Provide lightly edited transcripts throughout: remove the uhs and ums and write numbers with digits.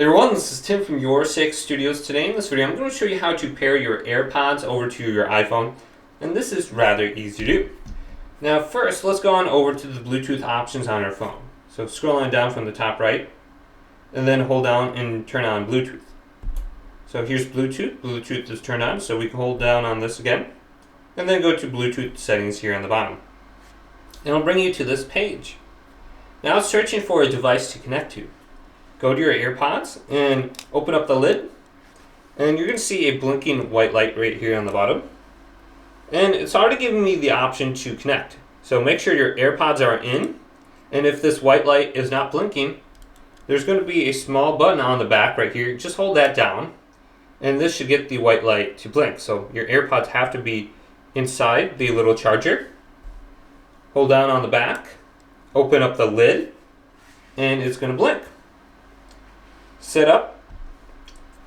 Hey everyone, this is Tim from Your Six Studios. Today in this video I'm going to show you how to pair your AirPods over to your iPhone, and this is rather easy to do. Now first, let's go on over to the Bluetooth options on our phone. So scrolling down from the top right, and then hold down and turn on Bluetooth. So here's Bluetooth. Bluetooth is turned on, so we can hold down on this again, and then go to Bluetooth settings here on the bottom. And it'll bring you to this page. Now it's searching for a device to connect to. Go to your AirPods and open up the lid, and you're going to see a blinking white light right here on the bottom. And it's already giving me the option to connect. So make sure your AirPods are in, and if this white light is not blinking, there's going to be a small button on the back right here. Just hold that down, and this should get the white light to blink. So your AirPods have to be inside the little charger. Hold down on the back, open up the lid, and it's going to blink. Set up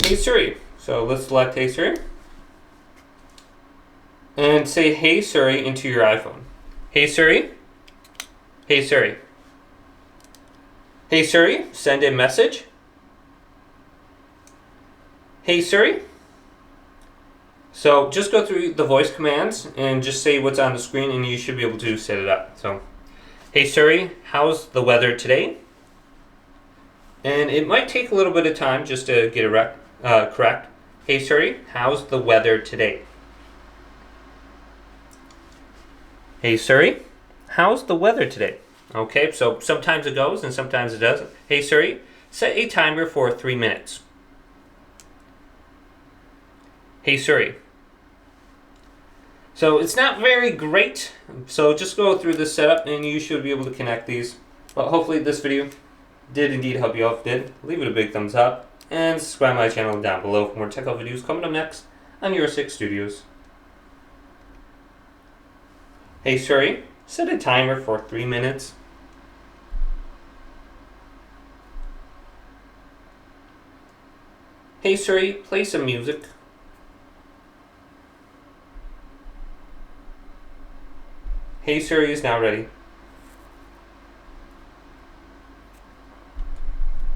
Hey Siri. So let's select Hey Siri and say Hey Siri into your iPhone. Hey Siri. Hey Siri. Hey Siri, send a message. Hey Siri. So just go through the voice commands and just say what's on the screen, and you should be able to set it up. So, Hey Siri, how's the weather today? And it might take a little bit of time just to get it correct. Hey Siri, how's the weather today? Hey Siri, how's the weather today? Okay, so sometimes it goes and sometimes it doesn't. Hey Siri, set a timer for 3 minutes. Hey Siri. So it's not very great, so just go through this setup and you should be able to connect these. But hopefully this video did indeed help you out. If it did, leave it a big thumbs up and subscribe to my channel down below for more tech videos coming up next on Your Six Studios. Hey Siri, set a timer for 3 minutes. Hey Siri, play some music. Hey Siri is now ready.